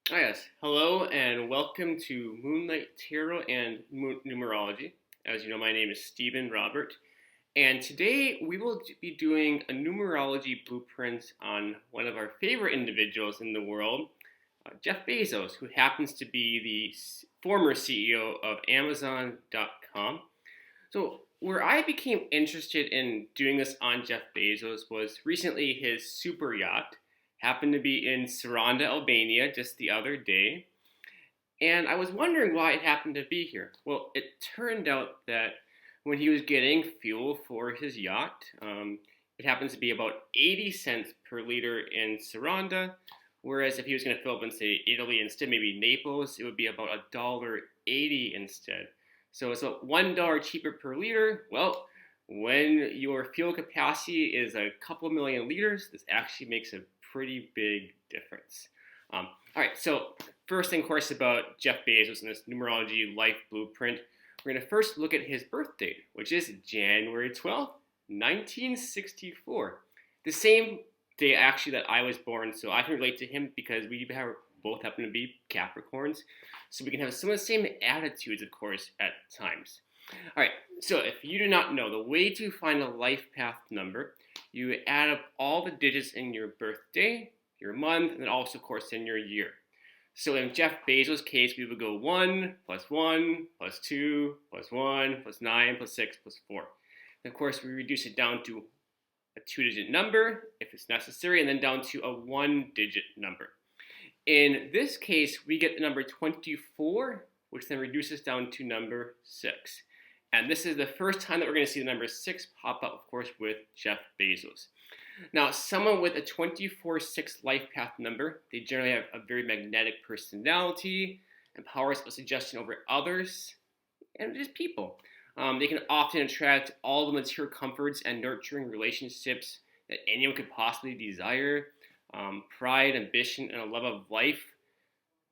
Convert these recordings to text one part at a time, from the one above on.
Ah, yes. Hello and welcome to Moonlight Tarot and Numerology. As you know, my name is Stephen Robert, and today we will be doing a numerology blueprint on one of our favorite individuals in the world, Jeff Bezos, who happens to be the former CEO of Amazon.com. So, where I became interested in doing this on Jeff Bezos was recently his super yacht happened to be in Saranda, Albania just the other day. And I was wondering why it happened to be here. Well, it turned out that when he was getting fuel for his yacht, it happens to be about 80 cents per liter in Saranda, whereas if he was going to fill up in, say, Italy instead, maybe Naples, it would be about $1.80 instead. So it's a $1 cheaper per liter. Well, when your fuel capacity is a couple million liters, this actually makes a pretty big difference. All right, so first thing, of course, about Jeff Bezos and this numerology life blueprint, we're going to first look at his birth date, which is January 12th, 1964. The same day, actually, that I was born, so I can relate to him because we both happen to be Capricorns, so we can have some of the same attitudes, of course, at times. All right, so if you do not know, the way to find a life path number, you add up all the digits in your birthday, your month, and then also, of course, in your year. So in Jeff Bezos' case, we would go 1 plus 1 plus 2 plus 1 plus 9 plus 6 plus 4. And of course, we reduce it down to a 2-digit number if it's necessary, and then down to a 1-digit number. In this case, we get the number 24, which then reduces down to number 6. And this is the first time that we're going to see the number 6 pop up, of course, with Jeff Bezos. Now, someone with a 24-6 life path number, they generally have a very magnetic personality and powers of suggestion over others and just people. They can often attract all the material comforts and nurturing relationships that anyone could possibly desire. Pride, ambition, and a love of life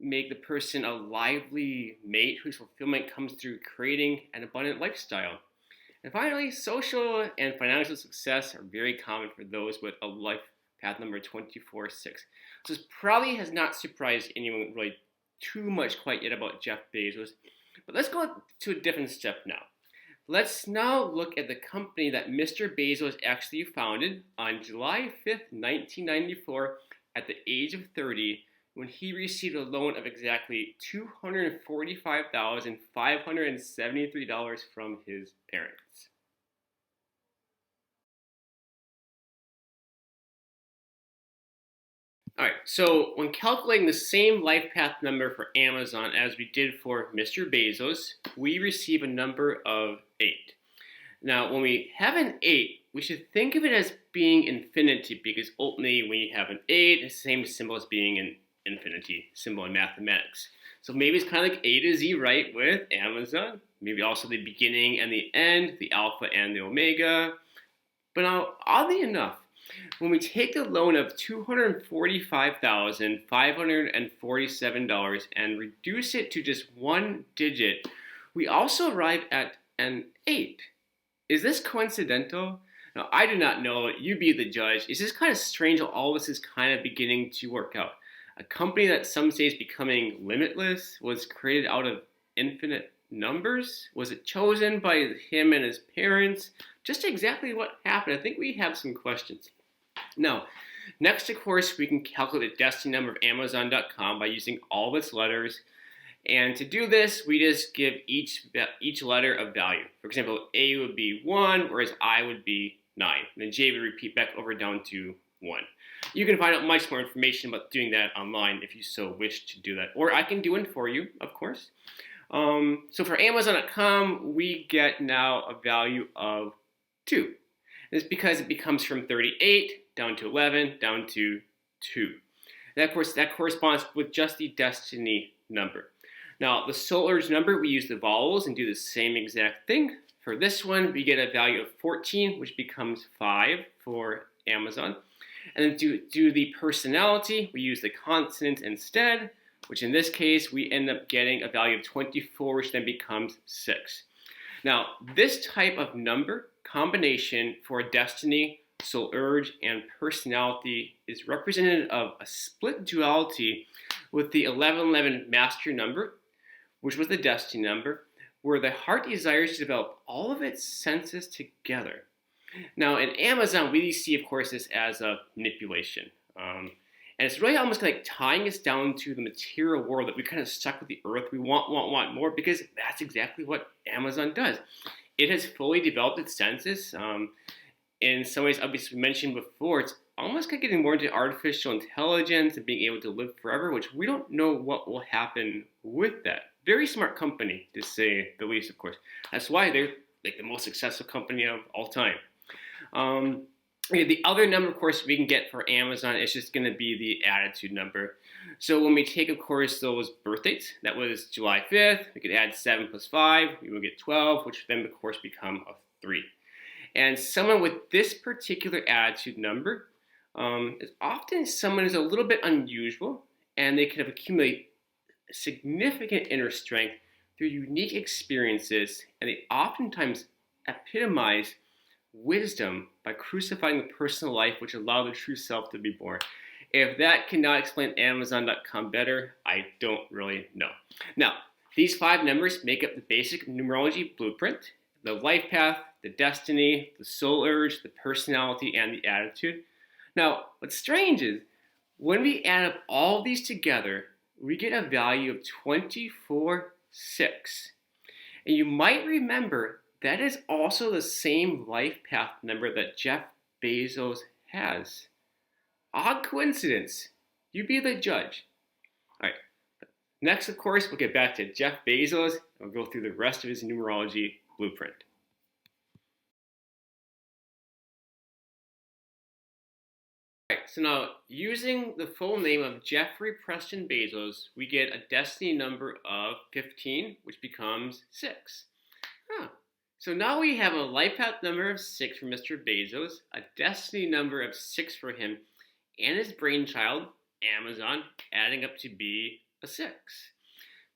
make the person a lively mate whose fulfillment comes through creating an abundant lifestyle. And finally, social and financial success are very common for those with a life path number 24-6. So this probably has not surprised anyone really too much quite yet about Jeff Bezos. But let's go to a different step now. Let's now look at the company that Mr. Bezos actually founded on July 5th, 1994, at the age of 30, when he received a loan of exactly $245,573 from his parents. All right, so when calculating the same life path number for Amazon as we did for Mr. Bezos, we receive a number of 8. Now, when we have an 8, we should think of it as being infinity because ultimately when you have an 8, it's the same symbol as being an infinity symbol in mathematics. So maybe it's kind of like A to Z, right, with Amazon. Maybe also the beginning and the end, the alpha and the omega. But now, oddly enough, when we take a loan of $245,547 and reduce it to just one digit, we also arrive at an 8. Is this coincidental? Now, I do not know. You be the judge. It's just kind of strange how all this is kind of beginning to work out. A company that some say is becoming limitless was created out of infinite numbers. Was it chosen by him and his parents? Just exactly what happened? I think we have some questions. Now, next, of course, we can calculate the destiny number of Amazon.com by using all of its letters. And to do this, we just give each letter a value. For example, A would be 1, whereas I would be 9. And then J would repeat back over down to 1. You can find out much more information about doing that online if you so wish to do that. Or I can do it for you, of course. So for Amazon.com, we get now a value of 2. It's because it becomes from 38 down to 11 down to 2. And of course, that corresponds with just the destiny number. Now, the solar's number, we use the vowels and do the same exact thing. For this one, we get a value of 14, which becomes 5 for Amazon. And then to do the personality, we use the consonants instead, which in this case, we end up getting a value of 24, which then becomes 6. Now, this type of number combination for destiny soul urge, and personality is representative of a split duality with the 1111 master number, which was the destiny number, where the heart desires to develop all of its senses together. Now, in Amazon, we see, of course, this as a manipulation. And it's really almost like tying us down to the material world, that we kind of stuck with the earth. We want more, because that's exactly what Amazon does. It has fully developed its senses. In some ways, obviously, we mentioned before, it's almost kind of getting more into artificial intelligence and being able to live forever, which we don't know what will happen with that. Very smart company, to say the least, of course. That's why they're like the most successful company of all time. The other number, of course, we can get for Amazon is just going to be the attitude number. So when we take, of course, those birth dates, that was July 5th, we could add 7 plus 5, we will get 12, which then, of course, become a 3. And someone with this particular attitude number is often someone who's a little bit unusual, and they can accumulate significant inner strength through unique experiences, and they oftentimes epitomize wisdom by crucifying the personal life which allowed the true self to be born. If that cannot explain Amazon.com better, I don't really know. Now, these 5 numbers make up the basic numerology blueprint: the life path, the destiny, the soul urge, the personality, and the attitude. Now, what's strange is when we add up all these together, we get a value of 24/6. And you might remember that is also the same life path number that Jeff Bezos has. Odd coincidence. You be the judge. All right. Next, of course, we'll get back to Jeff Bezos, and we'll go through the rest of his numerology blueprint. All right, so now, using the full name of Jeffrey Preston Bezos, we get a destiny number of 15, which becomes 6. So now we have a life path number of 6 for Mr. Bezos, a destiny number of 6 for him, and his brainchild, Amazon, adding up to be a 6.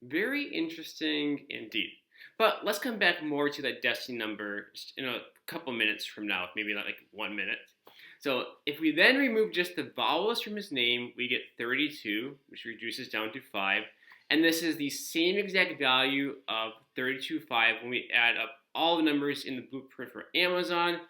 Very interesting indeed. But let's come back more to that destiny number in a couple minutes from now, maybe not like 1 minute. So if we then remove just the vowels from his name, we get 32, which reduces down to 5. And this is the same exact value of 32/5 when we add up all the numbers in the blueprint for Amazon,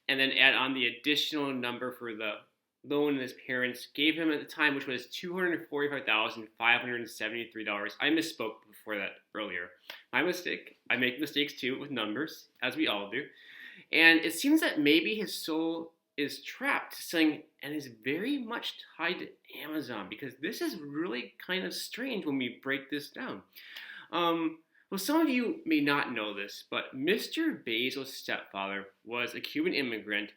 and then add on the additional number for the loan his parents gave him at the time, which was $245,573. I misspoke before that earlier. My mistake. I make mistakes too with numbers, as we all do. And it seems that maybe his soul is trapped selling and is very much tied to Amazon, because this is really kind of strange when we break this down. Well, some of you may not know this, but Mr. Bezos' stepfather was a Cuban immigrant,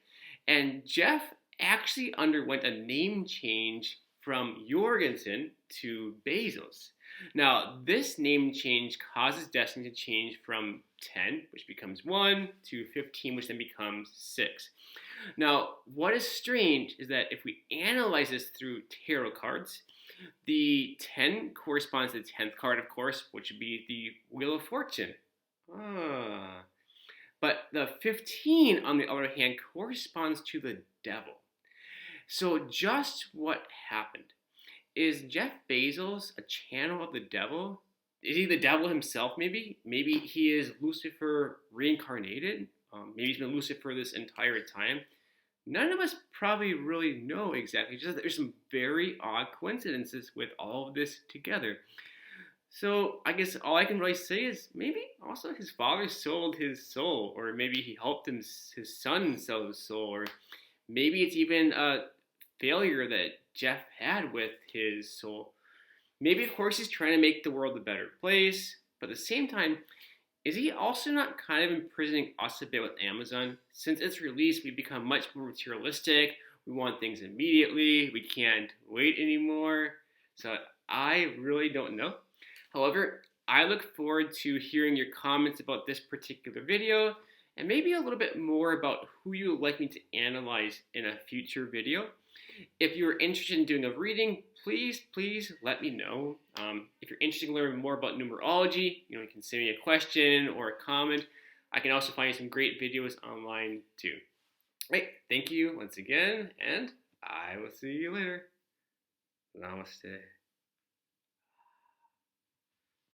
and Jeff actually underwent a name change from Jorgensen to Bezos. Now, this name change causes destiny to change from 10, which becomes 1, to 15, which then becomes 6. Now, what is strange is that if we analyze this through tarot cards, the 10 corresponds to the 10th card, of course, which would be the Wheel of Fortune. But the 15, on the other hand, corresponds to the devil. So just what happened? Is Jeff Bezos a channel of the devil? Is he the devil himself, maybe? Maybe he is Lucifer reincarnated? Maybe he's been Lucifer this entire time. None of us probably really know exactly. Just that there's some very odd coincidences with all of this together. So I guess all I can really say is maybe also his father sold his soul, or maybe he helped his son sell his soul, or maybe it's even a failure that Jeff had with his soul. Maybe, of course, he's trying to make the world a better place, but at the same time, is he also not kind of imprisoning us a bit with Amazon? Since its release, we've become much more materialistic. We want things immediately. We can't wait anymore. So I really don't know. However, I look forward to hearing your comments about this particular video, and maybe a little bit more about who you would like me to analyze in a future video. If you're interested in doing a reading, please let me know. If you're interested in learning more about numerology, you can send me a question or a comment. I can also find some great videos online too. Right. Thank you once again, and I will see you later. Namaste.